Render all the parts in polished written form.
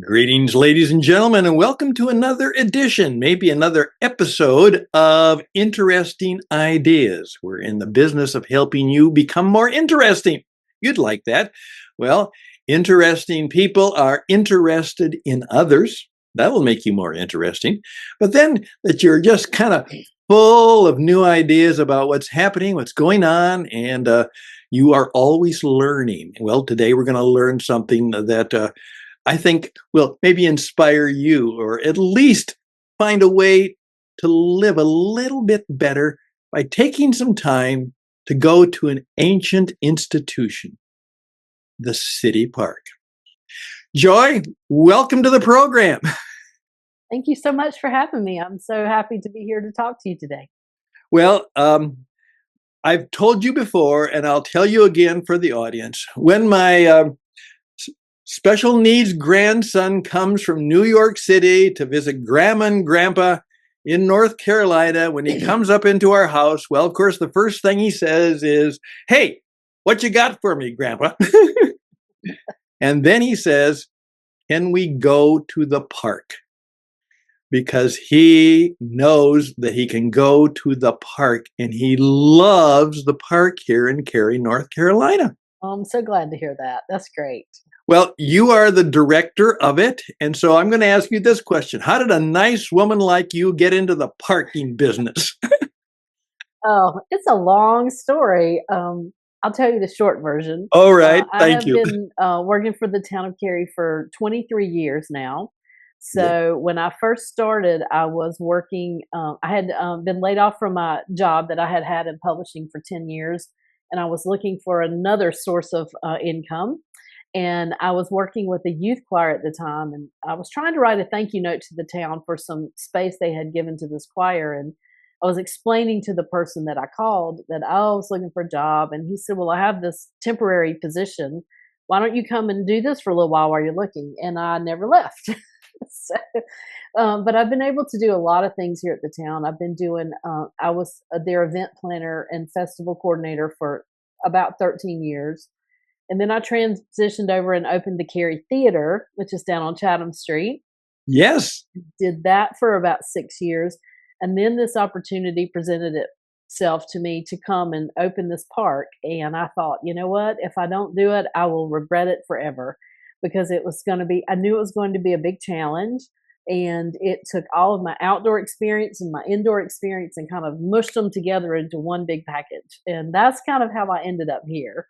Greetings, ladies and gentlemen, and welcome to another edition, maybe another episode of Interesting Ideas. We're in the business of helping you become more interesting. You'd like that. Well, interesting people are interested in others. That will make you more interesting. But then that you're just kind of full of new ideas about what's happening, what's going on, and you are always learning. Well, today we're going to learn something that I think will maybe inspire you, or at least find a way to live a little bit better by taking some time to go to an ancient institution, the city park. Joy, welcome to the program. Thank you so much for having me. I'm so happy to be here to talk to you today. Well, I've told you before, and I'll tell you again for the audience. When my special needs grandson comes from New York City to visit Grandma and Grandpa in North Carolina, when he comes up into our house, well, of course, the first thing he says is, "Hey, what you got for me, Grandpa?" And then he says, "Can we go to the park?" Because he knows that he can go to the park, and he loves the park here in Cary, North Carolina. Oh, I'm so glad to hear that. That's great. Well, you are the director of it, and so I'm going to ask you this question. How did a nice woman like you get into the parking business? Oh, it's a long story. I'll tell you the short version. All right, I thank have you. been working for the town of Cary for 23 years now. Yeah. So when I first started, I was working, I had been laid off from my job that I had had in publishing for 10 years, and I was looking for another source of income. And I was working with a youth choir at the time, and I was trying to write a thank you note to the town for some space they had given to this choir. And I was explaining to the person that I called that I was looking for a job, and he said, "Well, I have this temporary position. Why don't you come and do this for a little while you're looking?" And I never left. so, but I've been able to do a lot of things here at the town. I've been doing, I was their event planner and festival coordinator for about 13 years. And then I transitioned over and opened the Cary Theater, which is down on Chatham Street. Yes. Did that for about 6 years. And then this opportunity presented itself to me to come and open this park. And I thought, you know what? If I don't do it, I will regret it forever, because it was going to be, I knew it was going to be a big challenge. And it took all of my outdoor experience and my indoor experience and kind of mushed them together into one big package. And that's kind of how I ended up here.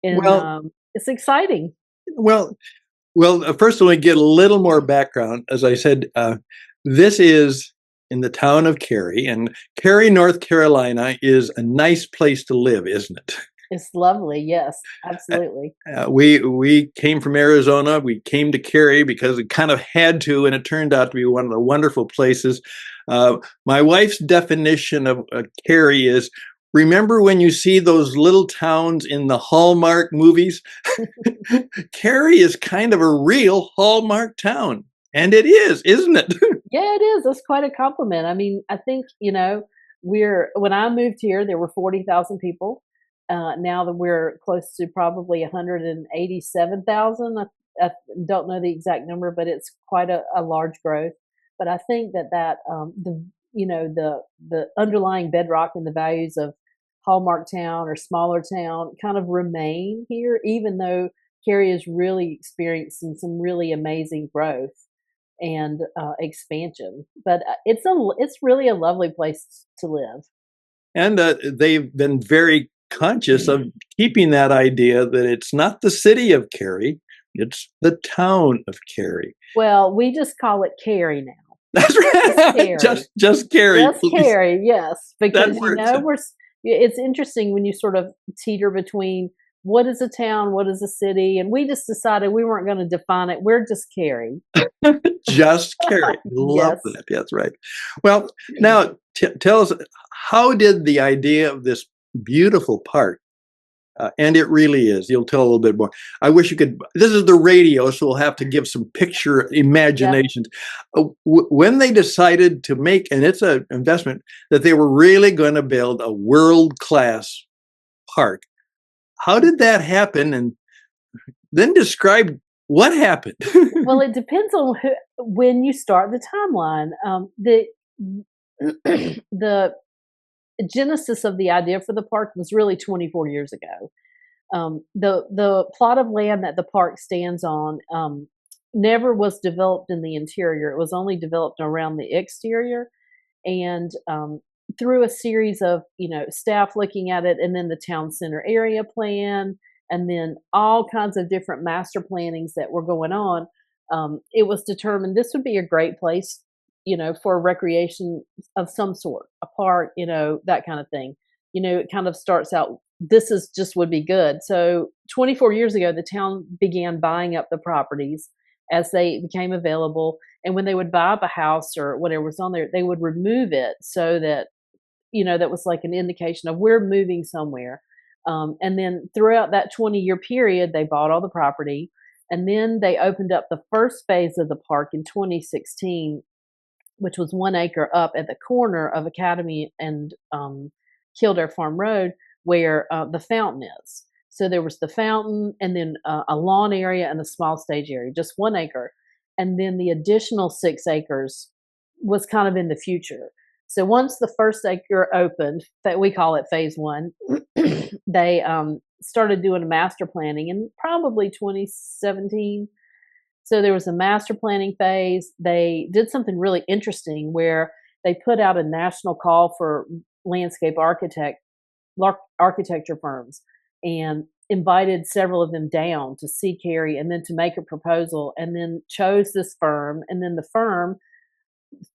And Well, it's exciting. well, first, let me get a little more background. As I said, this is in the town of Cary, and Cary, North Carolina is a nice place to live, isn't it? It's lovely. Yes, absolutely. We came from Arizona. We came to Cary because it kind of had to, and it turned out to be one of the wonderful places. My wife's definition of Cary is, remember when you see those little towns in the Hallmark movies? Cary is kind of a real Hallmark town. And it is, isn't it? Yeah, it is. That's quite a compliment. I mean, I think, when I moved here, there were 40,000 people. Now that we're close to probably 187,000. I don't know the exact number, but it's quite a large growth. But I think that the underlying bedrock and the values of Hallmark town or smaller town kind of remain here, even though Cary is really experiencing some really amazing growth and expansion. But it's really a lovely place to live. And they've been very conscious of keeping that idea that it's not the city of Cary, it's the town of Cary. Well, we just call it Cary now. That's Just right. Cary. Just Cary. Just Please. Cary, yes, That because works. it's interesting when you sort of teeter between what is a town, what is a city, and we just decided we weren't going to define it. We're just Cary. Just Cary. Love Yes. that. That's right. Well, now tell us, how did the idea of this beautiful park, and it really is, you'll tell a little bit more. I wish you could, this is the radio, so we'll have to give some picture imaginations. When they decided to make, and it's an investment, that they were really going to build a world-class park, how did that happen? And then describe What happened? Well, it depends on when you start the timeline. The genesis of the idea for the park was really 24 years ago. The plot of land that the park stands on never was developed in the interior. It was only developed around the exterior, and through a series of staff looking at it, and then the town center area plan, and then all kinds of different master plannings that were going on, it was determined this would be a great place, for recreation of some sort, a park, that kind of thing. It kind of starts out, this is just would be good. So 24 years ago, the town began buying up the properties as they became available. And when they would buy up a house or whatever was on there, they would remove it so that, that was like an indication of we're moving somewhere. And then throughout that 20-year period, they bought all the property. And then they opened up the first phase of the park in 2016, which was 1 acre up at the corner of Academy and Kildare Farm Road, where the fountain is. So there was the fountain, and then a lawn area and a small stage area, just 1 acre. And then the additional 6 acres was kind of in the future. So once the first acre opened, that we call it phase one, they started doing a master planning in probably 2017. So there was a master planning phase. They did something really interesting where they put out a national call for landscape architecture firms, and invited several of them down to see Cary and then to make a proposal, and then chose this firm, and then the firm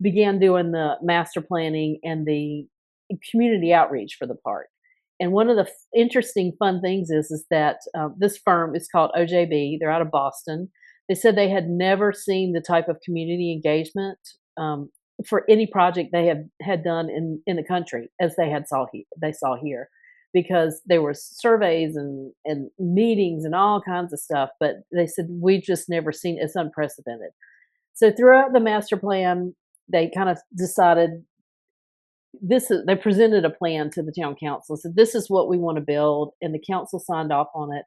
began doing the master planning and the community outreach for the park. And one of the interesting, fun things is that this firm is called OJB. They're out of Boston. They said they had never seen the type of community engagement for any project they had done in the country as they saw here, because there were surveys and meetings and all kinds of stuff. But they said we've just never seen, it's unprecedented. So throughout the master plan, they kind of decided they presented a plan to the town council, said this is what we want to build, and the council signed off on it.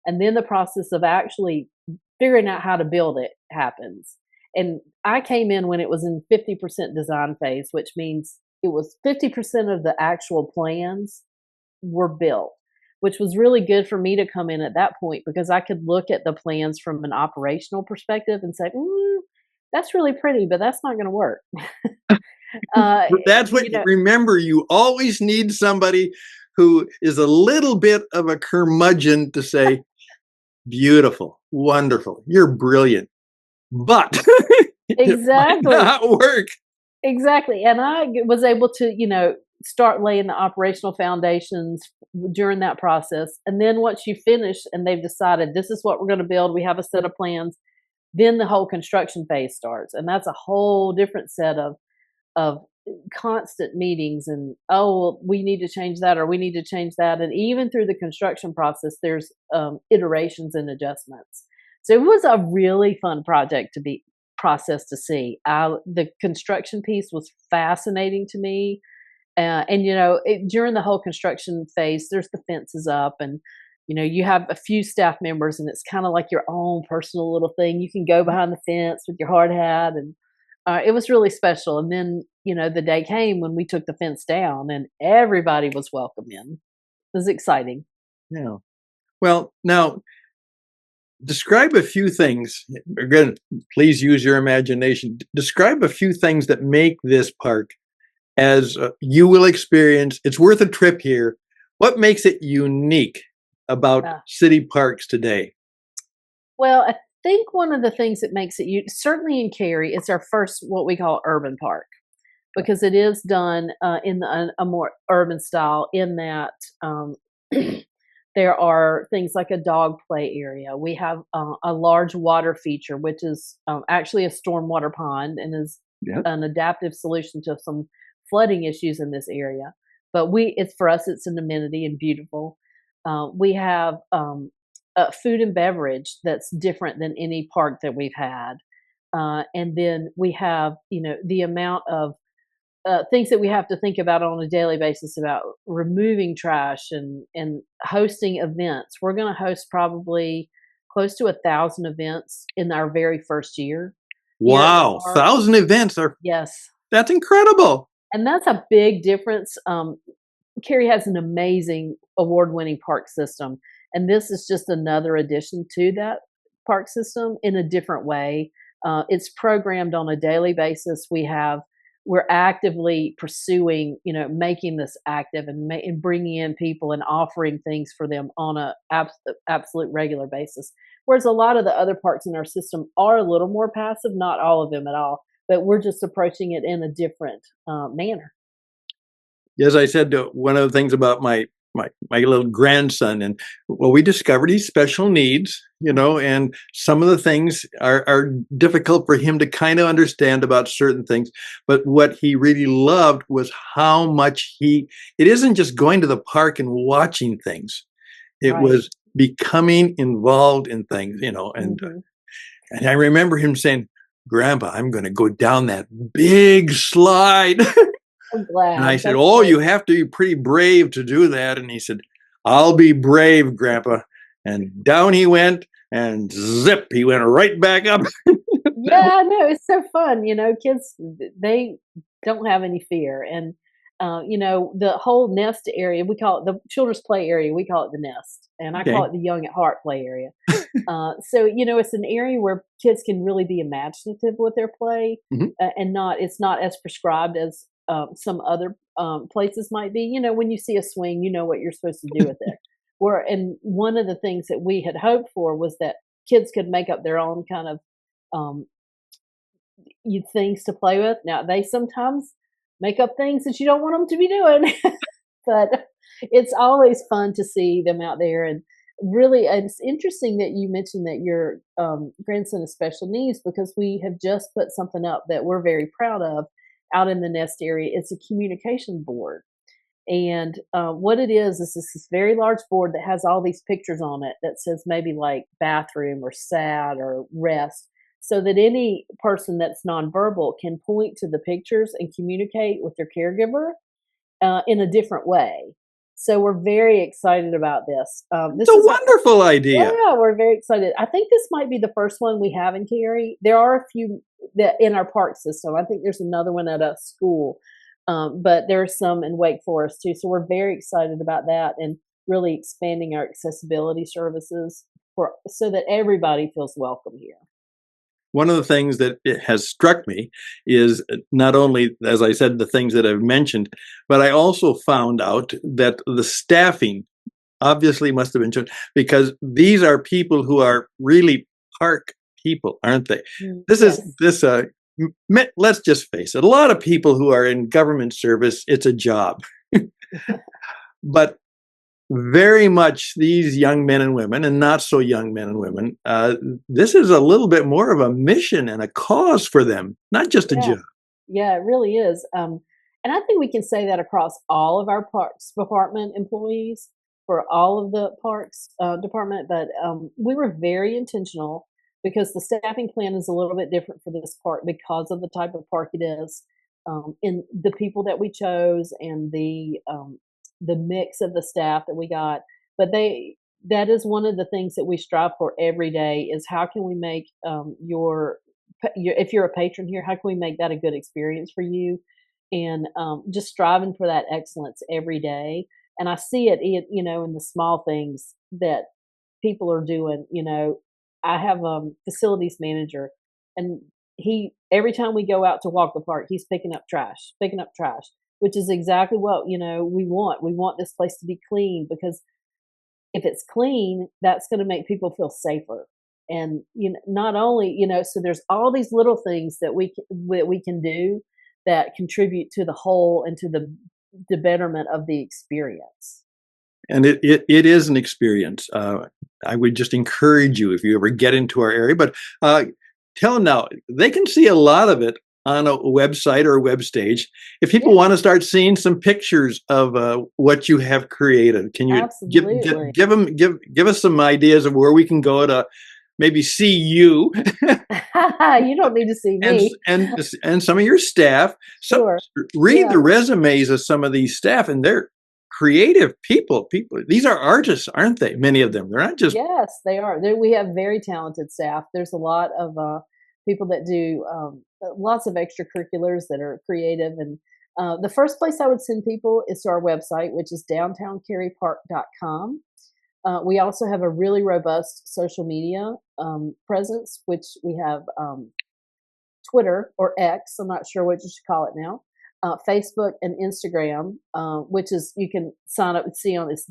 And then the process of actually figuring out how to build it happens. And I came in when it was in 50% design phase, which means it was 50% of the actual plans were built, which was really good for me to come in at that point, because I could look at the plans from an operational perspective and say, that's really pretty, but that's not going to work. uh, That's what you know, remember, you always need somebody who is a little bit of a curmudgeon to say, beautiful, wonderful, you're brilliant, but it might exactly. not work. Exactly. And I was able to, start laying the operational foundations during that process. And then once you finish and they've decided this is what we're going to build, we have a set of plans, then the whole construction phase starts. And that's a whole different set of constant meetings, and well, we need to change that, or we need to change that. And even through the construction process, there's iterations and adjustments. So it was a really fun project to be process to see. The construction piece was fascinating to me. And during the whole construction phase, there's the fences up, and you have a few staff members, and it's kind of like your own personal little thing. You can go behind the fence with your hard hat, and it was really special. And then the day came when we took the fence down, and everybody was welcome in. It was exciting. Yeah. Well, now describe a few things. Again, please use your imagination. Describe a few things that make this park, as you will experience, it's worth a trip here. What makes it unique about Yeah. city parks today? Well, I think one of the things that makes it certainly in Cary, it's our first what we call urban park, because it is done in a more urban style, in that there are things like a dog play area. We have a large water feature, which is actually a stormwater pond, and is Yeah. an adaptive solution to some flooding issues in this area. But it's for us, it's an amenity and beautiful. We have food and beverage that's different than any park that we've had. And then we have, the amount of things that we have to think about on a daily basis about removing trash and hosting events. We're going to host probably close to 1,000 events in our very first year here at the Wow, park. 1,000 events are Yes, that's incredible. and that's a big difference. Cary has an amazing award-winning park system, and this is just another addition to that park system in a different way. It's programmed on a daily basis. We're actively pursuing, making this active and bringing in people and offering things for them on a absolute regular basis. Whereas a lot of the other parks in our system are a little more passive, not all of them at all, but we're just approaching it in a different manner. As I said, one of the things about my little grandson, and well, we discovered he's special needs, and some of the things are difficult for him to kind of understand about certain things. But what he really loved was how much it isn't just going to the park and watching things; it Right. was becoming involved in things, Mhm. and I remember him saying, "Grandpa, I'm going to go down that big slide." I'm And I glad. said, That's "Oh, great. you have to be pretty brave to do that." And he said, "I'll be brave, Grandpa." And down he went, and zip, he went right back up. That Yeah, no, it's so fun, kids, they don't have any fear, and, the whole nest area, we call it the children's play area, we call it the nest, and I call okay. it the young at heart play area. So, it's an area where kids can really be imaginative with their play, Mhm. and it's not as prescribed as, some other, places might be. When you see a swing, you know what you're supposed to do with it. And one of the things that we had hoped for was that kids could make up their own kind of, um, things to play with. Now, they sometimes make up things that you don't want them to be doing, but it's always fun to see them out there. And really, and it's interesting that you mentioned that your grandson has special needs, because we have just put something up that we're very proud of out in the nest area. It's a communication board. And what it is this very large board that has all these pictures on it that says maybe like bathroom or sad or rest, so that any person that's nonverbal can point to the pictures and communicate with their caregiver in a different way. So we're very excited about this. It's This a is our wonderful idea. Yeah, we're very excited. I think this might be the first one we have in Cary. There are a few that in our park system. I think there's another one at a school, but there are some in Wake Forest too. So we're very excited about that and really expanding our accessibility services for so that everybody feels welcome here. One of the things that it has struck me is not only, as I said, the things that I've mentioned, but I also found out that the staffing obviously must have been changed, because these are people who are really park people, aren't they? This is Yes. this let's just face it, a lot of people who are in government service, it's a job. But very much these young men and women, and not so young men and women, this is a little bit more of a mission and a cause for them, not just a Yeah. job. Yeah, it really is. And I think we can say that across all of our parks department employees for all of the parks department. But we were very intentional because the staffing plan is a little bit different for this park because of the type of park it is, and the people that we chose and the mix of the staff that we got. But that is one of the things that we strive for every day is how can we make if you're a patron here, how can we make that a good experience for you? And just striving for that excellence every day. And I see it, in the small things that people are doing. I have a facilities manager, and he every time we go out to walk the park, he's picking up trash, which is exactly what we want. We want this place to be clean because if it's clean, that's going to make people feel safer. And not only so there's all these little things that we can do that contribute to the whole and to the betterment of the experience. And it is an experience. I would just encourage you if you ever get into our area. But tell them now, they can see a lot of it on a website or a web stage. If people Yeah, want to start seeing some pictures of what you have created, can you absolutely. give us some ideas of where we can go to maybe see you You don't need to see and me. and some of your staff? Some Sure. read Yeah. the resumes of some of these staff, and they're creative people. People, these are artists, aren't they? Many of them. They're not just Yes, they are. We have very talented staff. There's a lot of people that do lots of extracurriculars that are creative. And the first place I would send people is to our website, which is downtowncarypark.com. We also have a really robust social media presence, which we have Twitter or X. I'm not sure what you should call it now. Facebook and Instagram, which is you can sign up and see on this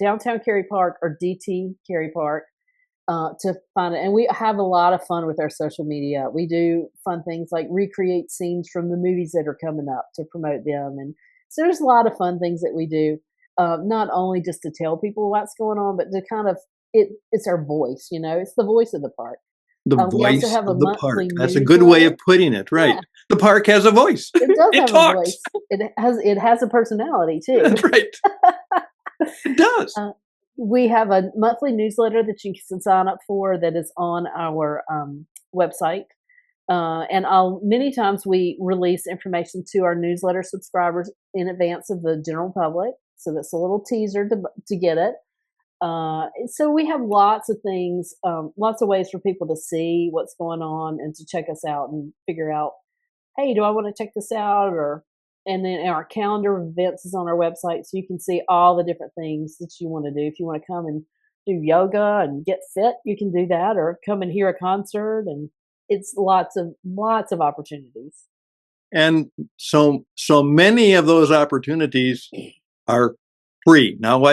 Downtown Cary Park or DT Cary Park to find it. And we have a lot of fun with our social media. We do fun things like recreate scenes from the movies that are coming up to promote them. And so there's a lot of fun things that we do, not only just to tell people what's going on, but to kind of, it's our voice, it's the voice of the park. the We also voice have a of the monthly park. That's a good way newsletter. of putting it, right? Yeah, The park has a voice. it does It have a talks. voice. It has a personality too. That's right. It does. Uh, we have a monthly newsletter that you can sign up for that is on our website. And many times we release information to our newsletter subscribers in advance of the general public. So that's a little teaser to get it. So we have lots of things, lots of ways for people to see what's going on and to check us out and figure out, hey, do I want to check this out? And then our calendar of events is on our website, so you can see all the different things that you want to do. If you want to come and do yoga and get fit, you can do that, or come and hear a concert, and it's lots of opportunities. And so many of those opportunities are free. Now,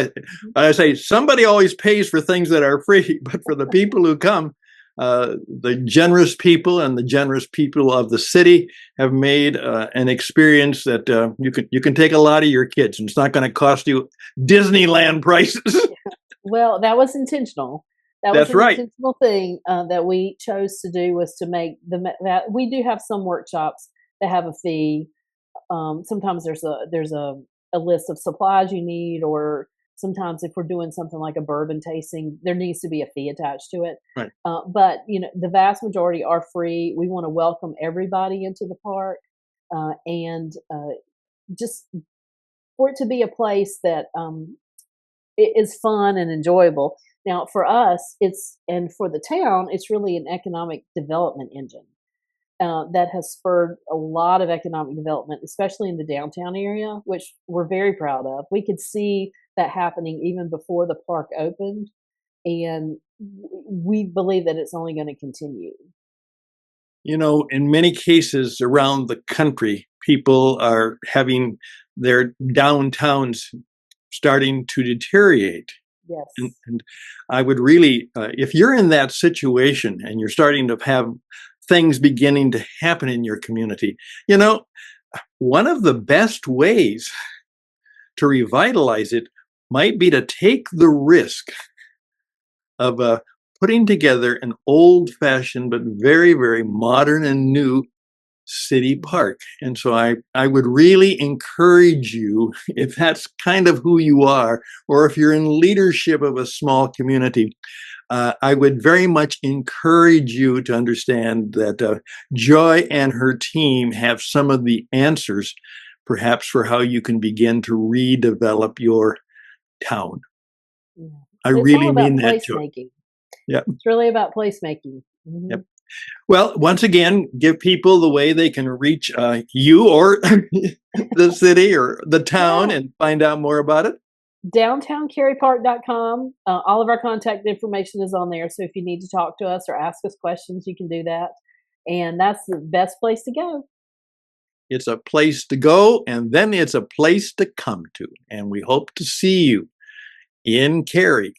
I say somebody always pays for things that are free, but for the people who come, the generous people and the generous people of the city have made an experience that you can take a lot of your kids, and it's not going to cost you Disneyland prices. Well, that was intentional. That was That's an right. intentional thing that we chose to do, was to make that we do have some workshops that have a fee. Sometimes there's a list of supplies you need, or sometimes if we're doing something like a bourbon tasting, there needs to be a fee attached to it. Right. But the vast majority are free. We want to welcome everybody into the park, and just for it to be a place that is fun and enjoyable. Now, for us, and for the town, it's really an economic development engine that has spurred a lot of economic development, especially in the downtown area, which we're very proud of. We could see that happening even before the park opened, and we believe that it's only going to continue. In many cases around the country, people are having their downtowns starting to deteriorate. Yes. And I would really, if you're in that situation and you're starting to have things beginning to happen in your community, one of the best ways to revitalize it might be to take the risk of putting together an old-fashioned but very, very modern and new city park. And so I would really encourage you, if that's kind of who you are, or if you're in leadership of a small community, I would very much encourage you to understand that Joy and her team have some of the answers, perhaps, for how you can begin to redevelop your town. Yeah. I It's all really about mean that, Joy. placemaking. Yeah. It's really about placemaking. Mhm. Yep. Well, once again, give people the way they can reach you or the city or the town Yeah. and find out more about it. DowntownCaryPark.com. All of our contact information is on there. So if you need to talk to us or ask us questions, you can do that. And that's the best place to go. It's a place to go, and then it's a place to come to. And we hope to see you in Cary,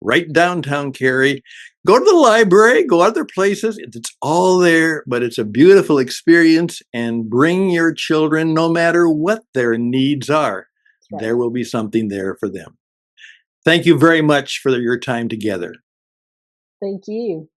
right downtown Cary. Go to the library, go other places. It's all there, but it's a beautiful experience. And bring your children, no matter what their needs are. Right. There will be something there for them. Thank you very much for your time together. Thank you.